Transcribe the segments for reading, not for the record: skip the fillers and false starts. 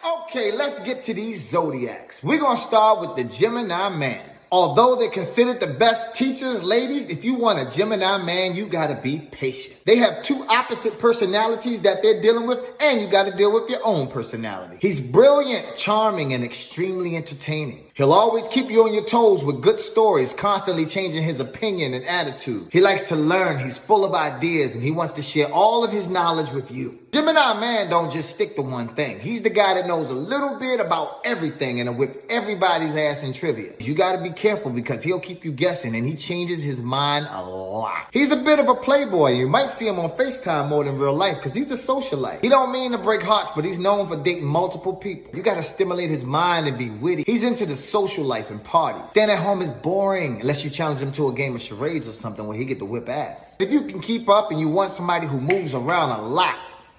Okay, let's get to these zodiacs. We're gonna start with the Gemini man. Although they're considered the best teachers, ladies, if you want a Gemini man, you gotta be patient. They have two opposite personalities that they're dealing with, and you gotta deal with your own personality. He's brilliant, charming, and extremely entertaining. He'll always keep you on your toes with good stories, constantly changing his opinion and attitude. He likes to learn, he's full of ideas, and he wants to share all of his knowledge with you. Gemini man don't just stick to one thing. He's the guy that knows a little bit about everything and will whip everybody's ass in trivia. You gotta be careful because he'll keep you guessing and he changes his mind a lot. He's a bit of a playboy. You might see him on FaceTime more than real life because he's a socialite. He don't mean to break hearts, but he's known for dating multiple people. You gotta stimulate his mind and be witty. He's into the social life and parties. Staying at home is boring unless you challenge him to a game of charades or something where he get to whip ass. If you can keep up and you want somebody who moves around a lot,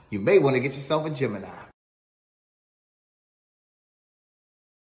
you may want to get yourself a Gemini.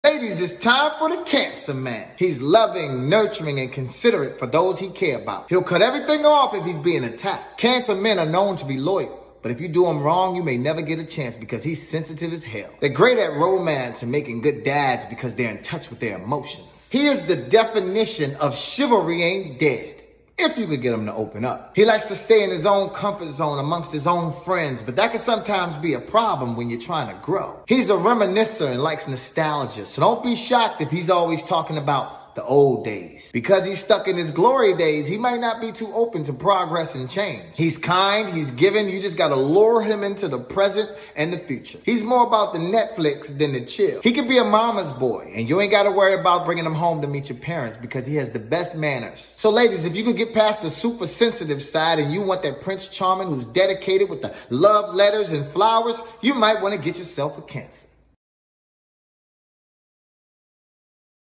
Ladies, it's time for the Cancer man. He's loving, nurturing, and considerate for those he cares about. He'll cut everything off if he's being attacked. Cancer men are known to be loyal. But if you do him wrong, you may never get a chance because he's sensitive as hell. They're great at romance and making good dads because they're in touch with their emotions. He is the definition of chivalry ain't dead. If you could get him to open up. He likes to stay in his own comfort zone amongst his own friends, but that can sometimes be a problem when you're trying to grow. He's a reminiscer and likes nostalgia, so don't be shocked if he's always talking about the old days. Because he's stuck in his glory days, he might not be too open to progress and change. He's kind, he's giving, you just gotta lure him into the present and the future. He's more about the Netflix than the chill. He could be a mama's boy, and you ain't gotta worry about bringing him home to meet your parents because he has the best manners. So ladies, if you could get past the super sensitive side and you want that Prince Charming who's dedicated with the love letters and flowers, you might want to get yourself a Cancer.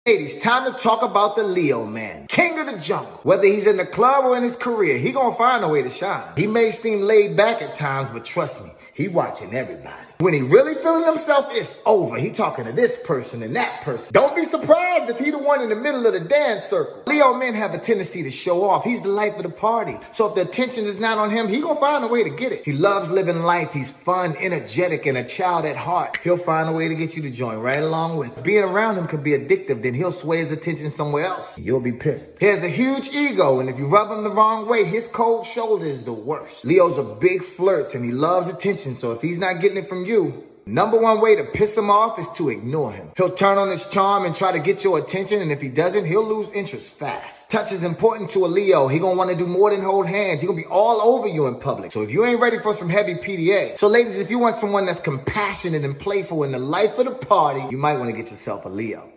Ladies, time to talk about the Leo man, king of the jungle. Whether he's in the club or in his career, he gonna find a way to shine. He may seem laid back at times, but trust me, he watching everybody. When he really feeling himself, it's over. He talking to this person and that person. Don't be surprised if he the one in the middle of the dance circle. Leo men have a tendency to show off. He's the life of the party. So if the attention is not on him, he gonna find a way to get it. He loves living life. He's fun, energetic, and a child at heart. He'll find a way to get you to join right along with him. Being around him could be addictive. Then he'll sway his attention somewhere else. You'll be pissed. He has a huge ego, and if you rub him the wrong way, his cold shoulder is the worst. Leo's a big flirt, and he loves attention. So if he's not getting it from you, number one way to piss him off is to ignore him. He'll turn on his charm and try to get your attention, and if he doesn't, he'll lose interest fast. Touch is important to a Leo. He gonna want to do more than hold hands. He gonna be all over you in public. So if you ain't ready for some heavy PDA. So ladies, if you want someone that's compassionate and playful in the life of the party, you might want to get yourself a Leo.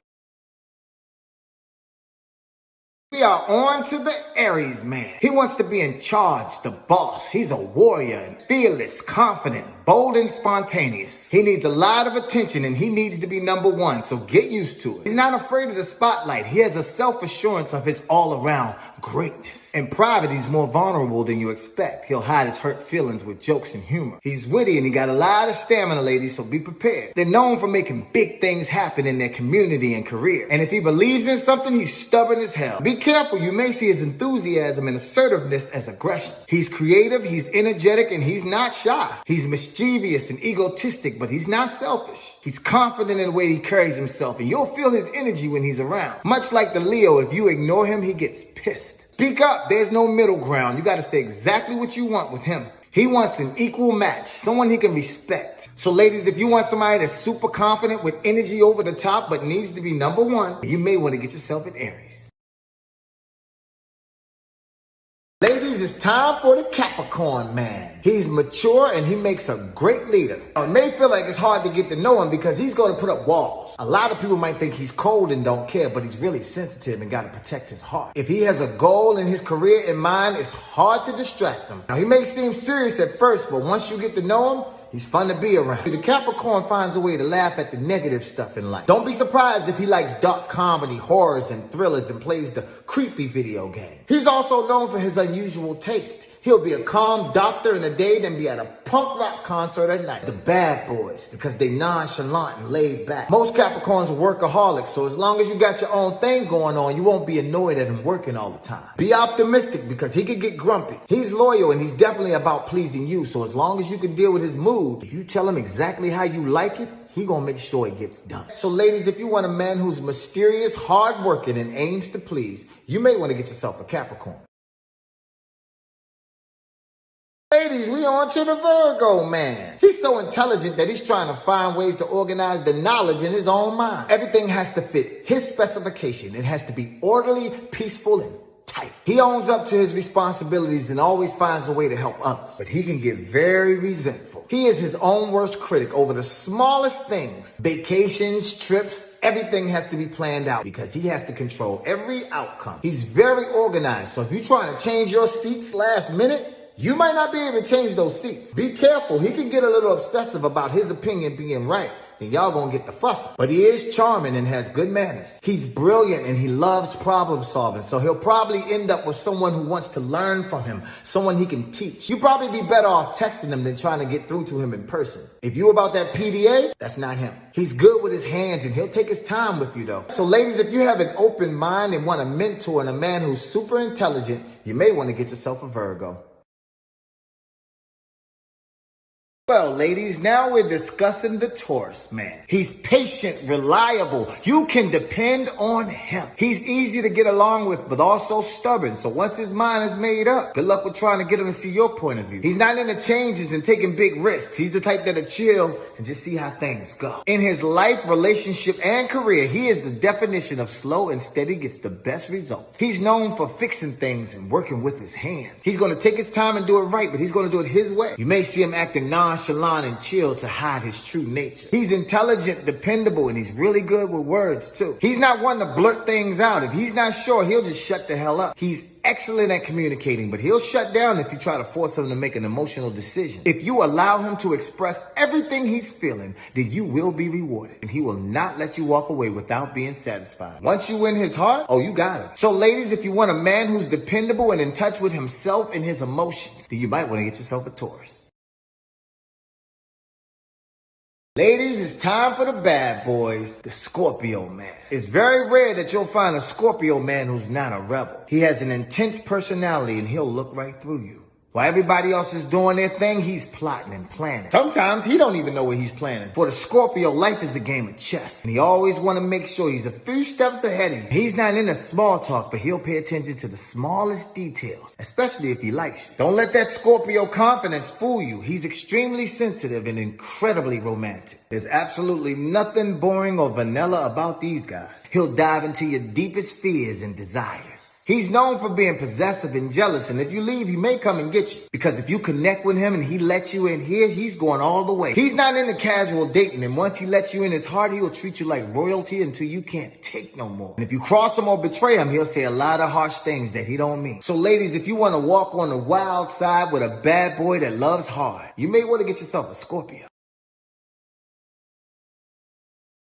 We are on to the Aries man. He wants to be in charge, the boss. He's a warrior and fearless, confident, bold, and spontaneous. He needs a lot of attention and he needs to be number one, so get used to it. He's not afraid of the spotlight. He has a self-assurance of his all-around greatness. In private, he's more vulnerable than you expect. He'll hide his hurt feelings with jokes and humor. He's witty and he got a lot of stamina, ladies, so be prepared. They're known for making big things happen in their community and career. And if he believes in something, he's stubborn as hell. Be careful, you may see his enthusiasm and assertiveness as aggression. He's creative, he's energetic, and he's not shy. He's mischievous and egotistic, but he's not selfish. He's confident in the way he carries himself, and you'll feel his energy when he's around. Much like the Leo, if you ignore him, he gets pissed. Speak up, there's no middle ground. You gotta say exactly what you want with him. He wants an equal match, someone he can respect. So ladies, if you want somebody that's super confident with energy over the top, but needs to be number one, you may want to get yourself an Aries. Ladies, it's time for the Capricorn man. He's mature and he makes a great leader. It may feel like it's hard to get to know him because he's going to put up walls. A lot of people might think he's cold and don't care, but he's really sensitive and got to protect his heart. If he has a goal in his career in mind, it's hard to distract him. Now, he may seem serious at first, but once you get to know him, he's fun to be around. The Capricorn finds a way to laugh at the negative stuff in life. Don't be surprised if he likes dark comedy, horrors, and thrillers and plays the creepy video game. He's also known for his unusual taste. He'll be a calm doctor in the day, then be at a punk rock concert at night. The bad boys, because they nonchalant and laid back. Most Capricorns are workaholics, so as long as you got your own thing going on, you won't be annoyed at him working all the time. Be optimistic, because he could get grumpy. He's loyal, and he's definitely about pleasing you, so as long as you can deal with his mood, if you tell him exactly how you like it, he gonna make sure it gets done. So ladies, if you want a man who's mysterious, hardworking, and aims to please, you may want to get yourself a Capricorn. Ladies, we on to the Virgo man. He's so intelligent that he's trying to find ways to organize the knowledge in his own mind. Everything has to fit his specification. It has to be orderly, peaceful, and tight. He owns up to his responsibilities and always finds a way to help others. But he can get very resentful. He is his own worst critic over the smallest things. Vacations, trips, everything has to be planned out because he has to control every outcome. He's very organized. So if you're trying to change your seats last minute, you might not be able to change those seats. Be careful. He can get a little obsessive about his opinion being right. Then y'all gonna get the fussing. But he is charming and has good manners. He's brilliant and he loves problem solving. So he'll probably end up with someone who wants to learn from him. Someone he can teach. You'd probably be better off texting him than trying to get through to him in person. If you about that PDA, that's not him. He's good with his hands and he'll take his time with you though. So ladies, if you have an open mind and want a mentor and a man who's super intelligent, you may want to get yourself a Virgo. Well, ladies, now we're discussing the Taurus man. He's patient, reliable. You can depend on him. He's easy to get along with, but also stubborn. So once his mind is made up, good luck with trying to get him to see your point of view. He's not into changes and taking big risks. He's the type that'll chill and just see how things go. In his life, relationship, and career, he is the definition of slow and steady gets the best results. He's known for fixing things and working with his hands. He's going to take his time and do it right, but he's going to do it his way. You may see him acting nonchalant and chill to hide his true nature. He's intelligent, dependable, and he's really good with words too. He's not one to blurt things out. If he's not sure, he'll just shut the hell up. He's excellent at communicating, but he'll shut down if you try to force him to make an emotional decision. If you allow him to express everything he's feeling, then you will be rewarded, and he will not let you walk away without being satisfied. Once you win his heart, oh, you got him. So ladies, if you want a man who's dependable and in touch with himself and his emotions, then you might want to get yourself a Taurus. Ladies, it's time for the bad boys, the Scorpio man. It's very rare that you'll find a Scorpio man who's not a rebel. He has an intense personality and he'll look right through you. While everybody else is doing their thing, he's plotting and planning. Sometimes he don't even know what he's planning. For the Scorpio, life is a game of chess. And he always want to make sure he's a few steps ahead of you. He's not into small talk, but he'll pay attention to the smallest details, especially if he likes you. Don't let that Scorpio confidence fool you. He's extremely sensitive and incredibly romantic. There's absolutely nothing boring or vanilla about these guys. He'll dive into your deepest fears and desires. He's known for being possessive and jealous, and if you leave, he may come and get you. Because if you connect with him and he lets you in here, he's going all the way. He's not into casual dating, and once he lets you in his heart, he'll treat you like royalty until you can't take no more. And if you cross him or betray him, he'll say a lot of harsh things that he don't mean. So ladies, if you want to walk on the wild side with a bad boy that loves hard, you may want to get yourself a Scorpio.